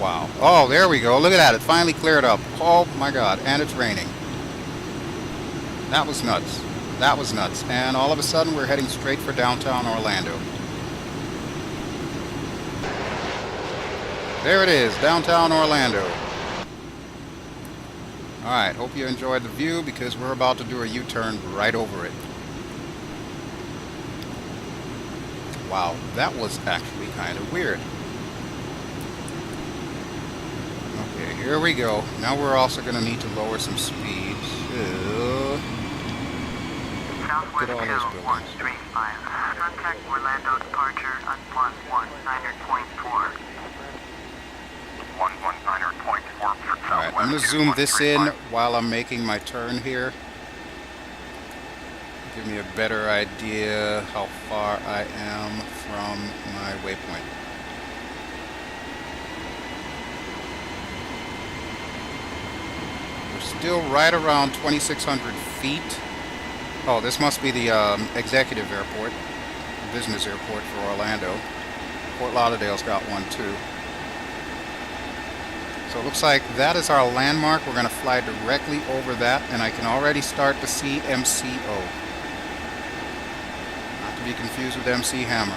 Wow. Oh, there we go. Look at that. It finally cleared up. Oh, my God. And it's raining. That was nuts. That was nuts. And all of a sudden, we're heading straight for downtown Orlando. There it is, downtown Orlando. Alright, hope you enjoyed the view because we're about to do a U-turn right over it. Wow, that was actually kind of weird. Okay, here we go. Now we're also going to need to lower some speed. So, Southwest 2135. Contact Orlando departure on 119.4. 119.4 for Southwest. Alright, I'm going to zoom this in while I'm making my turn here. Give me a better idea how far I am from my waypoint. We're still right around 2,600 feet. Oh, this must be the executive airport, business airport for Orlando. Fort Lauderdale's got one too. So it looks like that is our landmark. We're going to fly directly over that, and I can already start to see KMCO. Not to be confused with MC Hammer.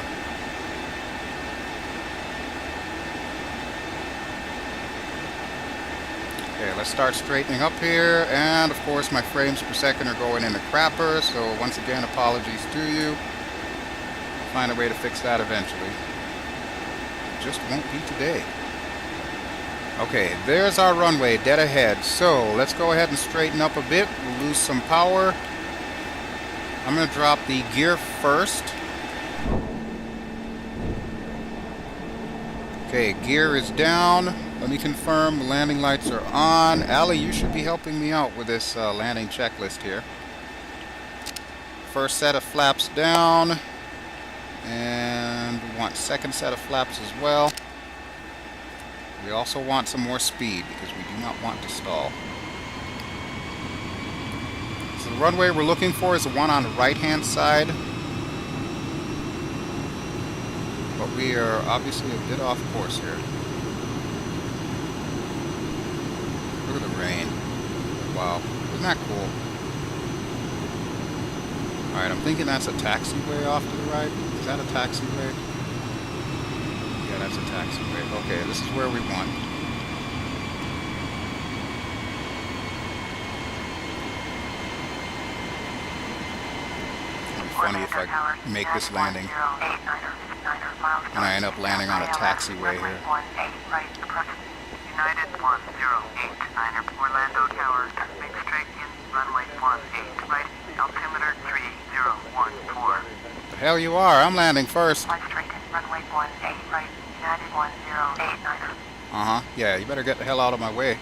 Okay, let's start straightening up here, and of course my frames per second are going into crapper, so once again, apologies to you. I'll find a way to fix that eventually. It just won't be today. Okay, there's our runway dead ahead. So let's go ahead and straighten up a bit. We'll lose some power. I'm going to drop the gear first. Okay, gear is down. Let me confirm the landing lights are on. Ally, you should be helping me out with this landing checklist here. First set of flaps down. And we want second set of flaps as well. We also want some more speed because we do not want to stall. So the runway we're looking for is the one on the right-hand side. But we are obviously a bit off course here. Look at the rain. Wow. Isn't that cool? Alright, I'm thinking that's a taxiway off to the right. Is that a taxiway? Yeah, that's a taxiway. Okay, this is where we want. funny if I make this landing and I end up landing on a taxiway here. United 1089er, Orlando Tower, make straight in, runway 18, right, altimeter 3014. The hell you are, I'm landing first. Fly straight in, runway 18, right, United 1089er. Uh-huh, yeah, you better get the hell out of my way.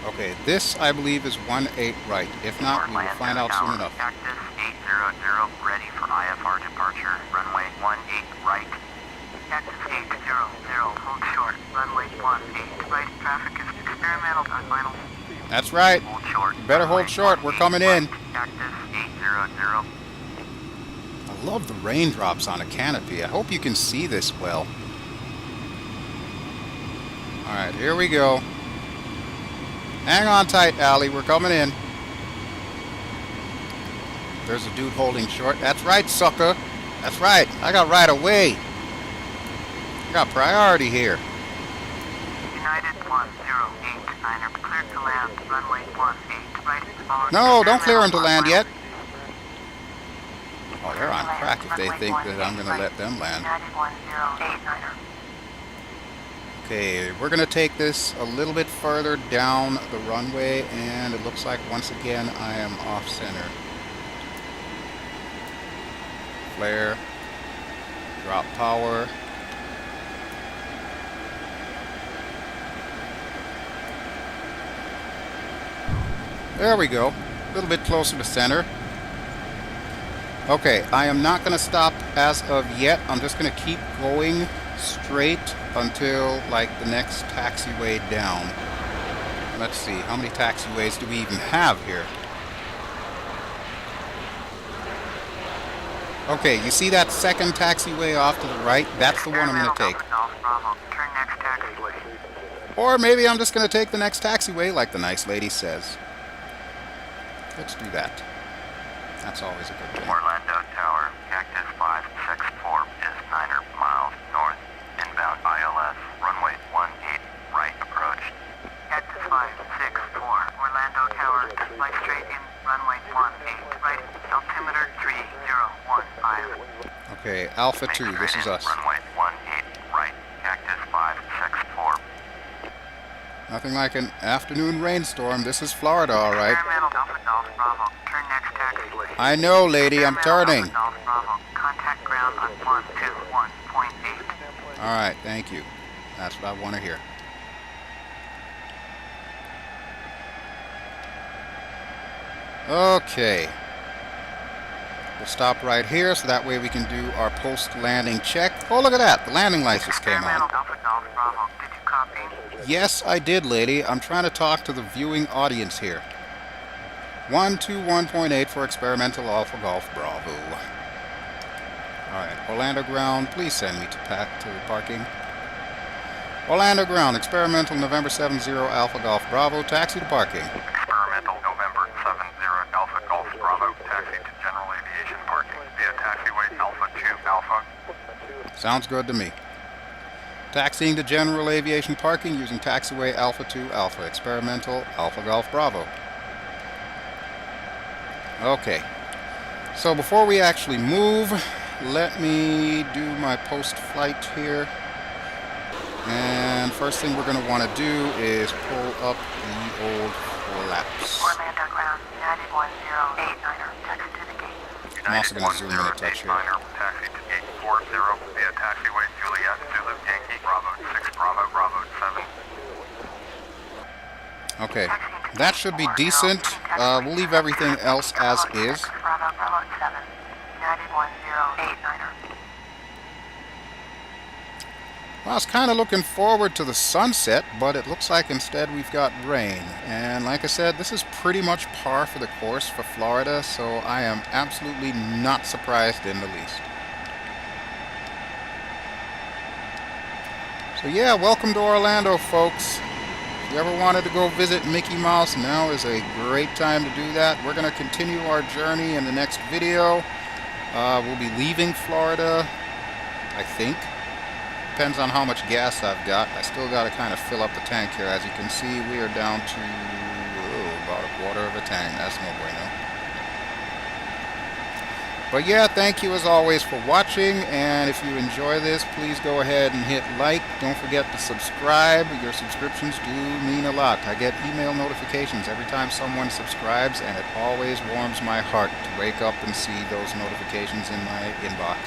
Okay, this, I believe, is 18 right. If not, we will find out soon enough. Cactus 800, ready for IFR departure, runway 18 right. Cactus 800, hold short, runway 18 right. Traffic is experimental on final. That's right. Hold short. You better hold short, we're coming in. Cactus 800. I love the raindrops on a canopy. I hope you can see this well. Alright, here we go. Hang on tight, Ally, we're coming in. There's a dude holding short. That's right, sucker. That's right. I got right away. I got priority here. United 1089er, clear to land, runway 18 right. No, don't clear him to land yet. Oh, they're on crack if they think that I'm going to let them land. United 1089er. Okay, we're going to take this a little bit further down the runway, and it looks like once again I am off center. Flare, drop power. There we go, a little bit closer to center. Okay, I am not going to stop as of yet. I'm just going to keep going straight until like the next taxiway down. Let's see, how many taxiways do we even have here? Okay, you see that second taxiway off to the right? That's the one I'm going to take. Or maybe I'm just going to take the next taxiway like the nice lady says. Let's do that. That's always a good thing. Orlando Tower, Cactus 564 is 9 miles north, inbound ILS, runway 18 right approach. Cactus 564, Orlando Tower, fly straight in, runway 18 right, altimeter 3015. Okay, Alpha 2, this is us. Runway 18 right, Cactus 564. Nothing like an afternoon rainstorm. This is Florida, all right. I know, lady. I'm turning. Contact ground on 121.8. All right, thank you. That's what I want to hear. Okay. We'll stop right here so that way we can do our post-landing check. Oh, look at that. The landing lights just came on. Did you copy? Yes, I did, lady. I'm trying to talk to the viewing audience here. 121.8 for experimental Alpha Golf Bravo. Alright, Orlando Ground, please send me to parking. Orlando Ground, experimental November 70 Alpha Golf Bravo, taxi to parking. Experimental November 70 Alpha Golf Bravo, taxi to general aviation parking via taxiway Alpha 2 Alpha. Sounds good to me. Taxiing to general aviation parking using taxiway Alpha 2 Alpha, experimental Alpha Golf Bravo. Okay, so before we actually move, let me do my post-flight here. And first thing we're going to want to do is pull up the old flaps. Orlando Ground, United 1089er, taxi to the gate. I'm also going to zoom in a touch here. Taxi to gate 40 via taxiway Juliet, Zulu Yankee, Bravo 6, Bravo, Bravo 7. Okay, that should be decent. We'll leave everything else as is. Bravo, Bravo 7, United 1089er. Well, I was kind of looking forward to the sunset, but it looks like instead we've got rain. And like I said, this is pretty much par for the course for Florida, so I am absolutely not surprised in the least. So yeah, welcome to Orlando, folks. If you ever wanted to go visit Mickey Mouse, now is a great time to do that. We're going to continue our journey in the next video. We'll be leaving Florida, I think. Depends on how much gas I've got. I still got to kind of fill up the tank here. As you can see, we are down to about a quarter of a tank. That's no bueno. But yeah, thank you as always for watching, and if you enjoy this, please go ahead and hit like. Don't forget to subscribe. Your subscriptions do mean a lot. I get email notifications every time someone subscribes, and it always warms my heart to wake up and see those notifications in my inbox.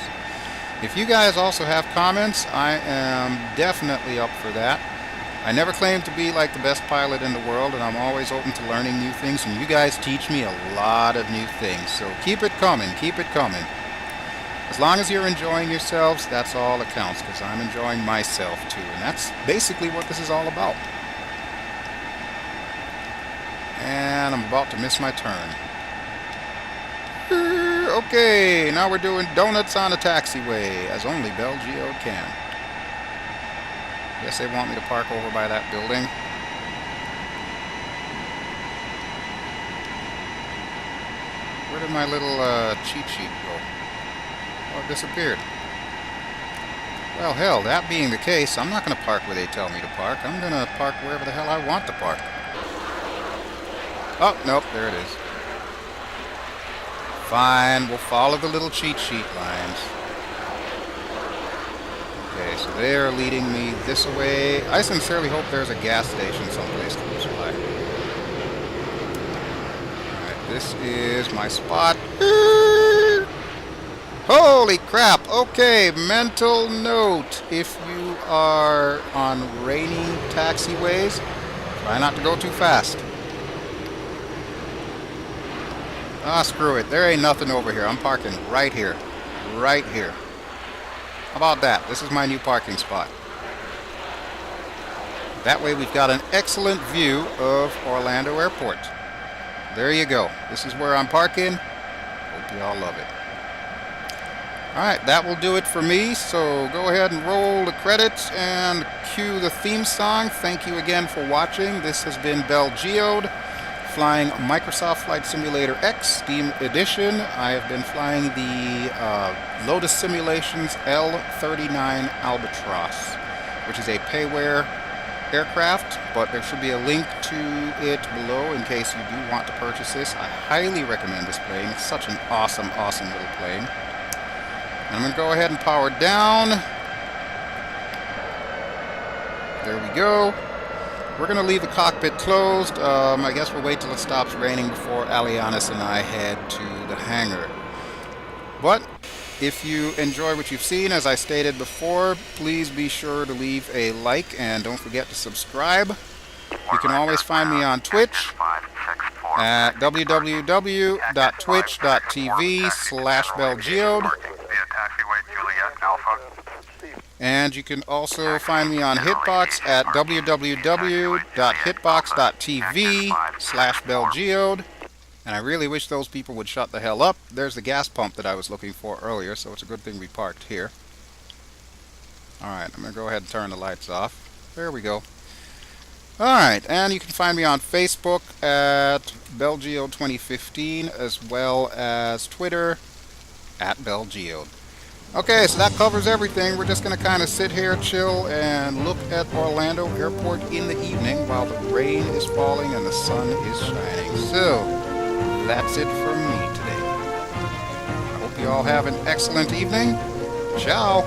If you guys also have comments, I am definitely up for that. I never claimed to be like the best pilot in the world, and I'm always open to learning new things, and you guys teach me a lot of new things, so keep it coming, keep it coming. As long as you're enjoying yourselves, that's all that counts, because I'm enjoying myself too, and that's basically what this is all about. And I'm about to miss my turn. Okay, now we're doing donuts on a taxiway, as only BelGeode can. Guess they want me to park over by that building. Where did my little cheat sheet go? Oh, it disappeared. Well, hell, that being the case, I'm not going to park where they tell me to park. I'm going to park wherever the hell I want to park. Oh, nope, there it is. Fine, we'll follow the little cheat sheet lines. Okay, so they are leading me this way. I sincerely hope there's a gas station someplace close by. Alright, this is my spot. Holy crap! Okay, mental note. If you are on rainy taxiways, try not to go too fast. Ah, screw it. There ain't nothing over here. I'm parking right here. Right here. How about that? This is my new parking spot. That way we've got an excellent view of Orlando Airport. There you go. This is where I'm parking. Hope you all love it. Alright, that will do it for me. So go ahead and roll the credits and cue the theme song. Thank you again for watching. This has been BelGeode, flying Microsoft Flight Simulator X Steam Edition. I have been flying the Lotus Simulations L-39 Albatross, which is a payware aircraft, but there should be a link to it below in case you do want to purchase this. I highly recommend this plane. It's such an awesome, awesome little plane. And I'm going to go ahead and power down. There we go. We're going to leave the cockpit closed. I guess we'll wait till it stops raining before Alianis and I head to the hangar. But if you enjoy what you've seen, as I stated before, please be sure to leave a like and don't forget to subscribe. You can always find me on Twitch at www.twitch.tv/BelGeode. And you can also find me on Hitbox at www.hitbox.tv/BelGeode. And I really wish those people would shut the hell up. There's the gas pump that I was looking for earlier, so it's a good thing we parked here. Alright, I'm going to go ahead and turn the lights off. There we go. Alright, and you can find me on Facebook at BelGeode2015, as well as Twitter at BelGeode. Okay, so that covers everything. We're just going to kind of sit here, chill, and look at Orlando Airport in the evening while the rain is falling and the sun is shining. So, that's it from me today. I hope you all have an excellent evening. Ciao!